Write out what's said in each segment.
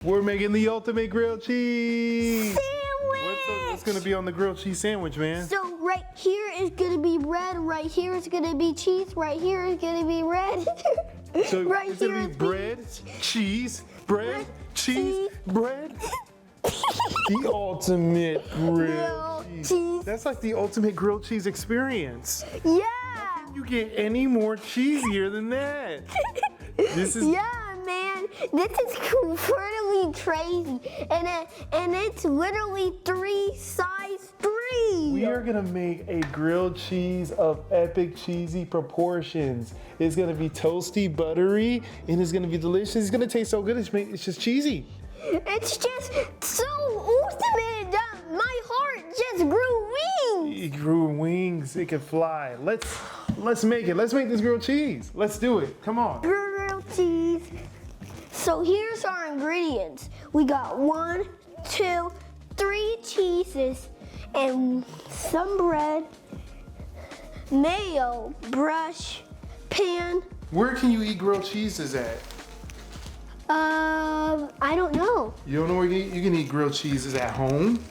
We're making the ultimate grilled cheese Sandwich! What's gonna be on the grilled cheese sandwich, man? So right here is gonna be bread, right here is gonna be cheese, right here is gonna be bread. So right it's here gonna be is bread, cheese, bread, cheese, bread. The ultimate grilled cheese. That's like the ultimate grilled cheese experience. Yeah! You get any more cheesier than that. This is Yeah, man, this is completely crazy, and it's literally size 3. We are gonna make a grilled cheese of epic cheesy proportions. It's gonna be toasty, buttery, and it's gonna be delicious. It's gonna taste so good. It's just cheesy. It's just so ultimate that my heart just grew wings. It grew wings. It can fly. Let's make it. Let's make this grilled cheese. Let's do it. Come on. Grilled cheese. So here's our ingredients. We got 1, 2, 3 cheeses and some bread, mayo, brush, pan. Where can you eat grilled cheeses at? I don't know. You don't know where you can eat grilled cheeses at home?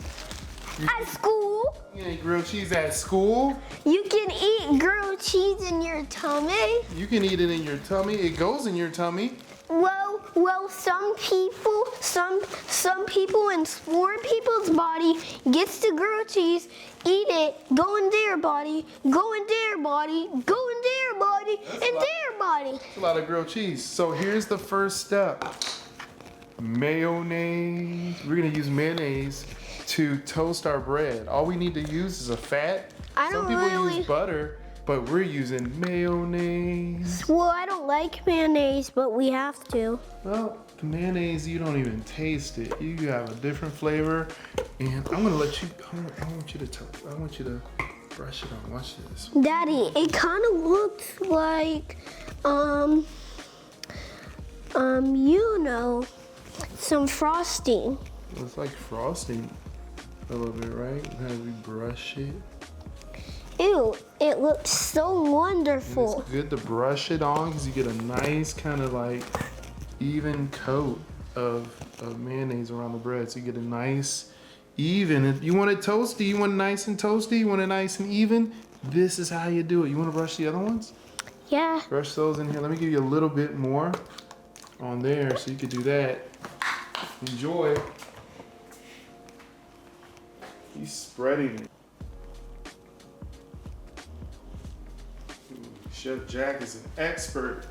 At school, You can eat grilled cheese at school? you can eat grilled cheese in your tummy. You can eat it in your tummy. It goes in your tummy. Well, some people in smart people's body gets the grilled cheese, eat it, go in their body, go in their body, go in their body, and their body. That's a lot of grilled cheese. So here's the first step. Mayonnaise. We're gonna use mayonnaise to toast our bread. All we need to use is a fat. Some people use butter, but we're using mayonnaise. Well, I don't like mayonnaise, but we have to. Well, the mayonnaise, you don't even taste it. You have a different flavor. And I'm gonna let you, I want you to brush it on. Watch this. Daddy, it kind of looks like, you know, some frosting. It's like frosting a little bit, right? As we brush it. Ew, it looks so And wonderful. it's good to brush it on because you get a nice kind of like even coat of mayonnaise around the bread. So you get a nice even. You want it toasty, you want it nice and toasty, you want it nice and even. This is how you do it. You want to brush the other ones? Yeah. Brush those in here. Let me give you a little bit more on there so you could do that. Enjoy. He's spreading it. Chef Jack is an expert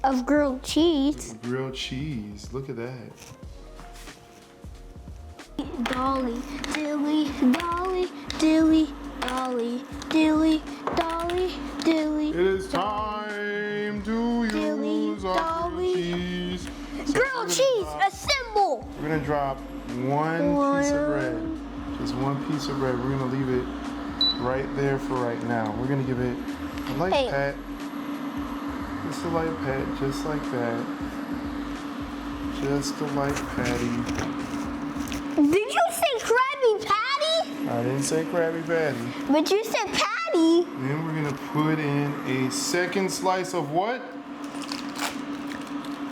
Of grilled cheese. in grilled cheese. Look at that. Dolly, dilly, dolly, dilly, dolly, dilly, dolly, dilly. It is time to Dilly, use our dolly. grilled cheese. So Grilled cheese, assemble! We're gonna drop one piece of bread. Just one piece of bread. We're gonna leave it right there for right now. We're gonna give it a light pat. Just a light pat, just like that. Just a light patty. Did you say Krabby Patty? I didn't say Krabby Patty. But you said patty. Then we're gonna put in a second slice of what?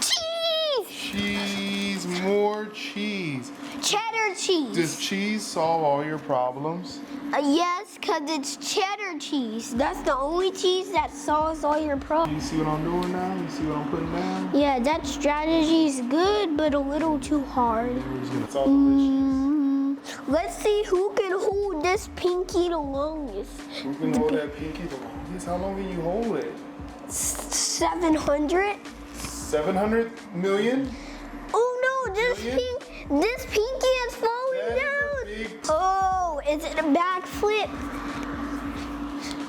Cheese! Cheese, more cheese. Cheddar cheese. Does cheese solve all your problems? Yes, because it's cheddar cheese. That's the only cheese that solves all your You problems. see what I'm doing now? You see what I'm putting down? Yeah, that strategy is good, but a little too hard. We're just gonna, it's all delicious. Let's see who can hold this pinky the longest. Who can hold that pinky the longest? How long can you hold it? 700? 700 million? Oh no, Million? this pinky is falling That is a down. big- Oh, it's in a backflip.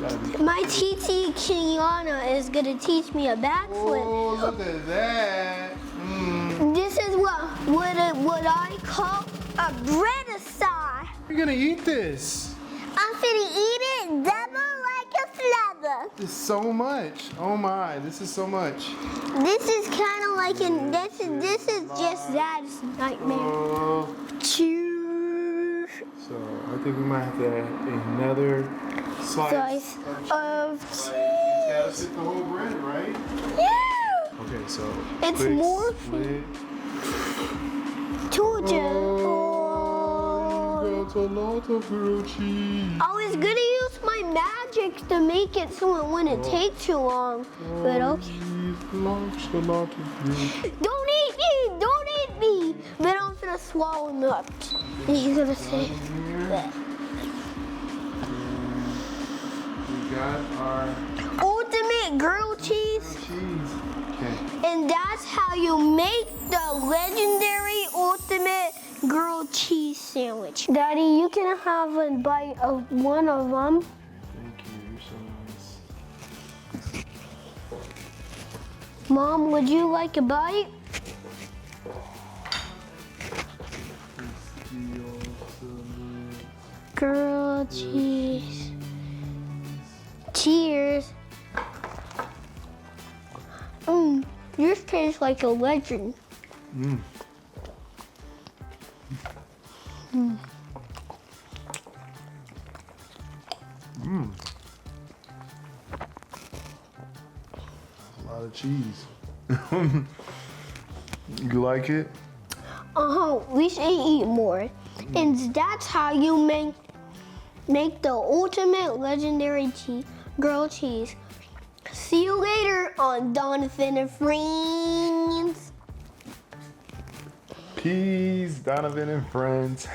Gotta be- My TT Kiana is gonna teach me a backflip. Oh, look at that. This is what I call a breadicide. You're gonna eat this. I'm finna eat it double like a flavor. It's so much. Oh my, this is so much. This is kind of like this is just Dad's nightmare. Oh. Cheers. So I think we might have to add another slice Of cheese. You gotta fit the whole bread, right? Yeah. Okay, so It's quick more split. Told you. That's a lot of grilled cheese. I was gonna use my magic to make it so it wouldn't take too long. But okay. Lots a lot of grilled cheese. Don't eat me! Don't eat me! Then I'm gonna swallow him up. And he's gonna say that. We got our Ultimate grilled cheese. cheese. Okay. And that's how you make the legendary ultimate grilled cheese sandwich. Daddy, you can have a bite of one of them. Thank you. You're so nice. Mom, would you like a bite? It's the ultimate Grilled cheese. Cheers. Yours tastes like a legend. Mm. Mm. A lot of cheese. You like it? We should eat more. And that's how you make the ultimate legendary grilled cheese. See you later on Donovan and Friends. Peace, Donovan and friends.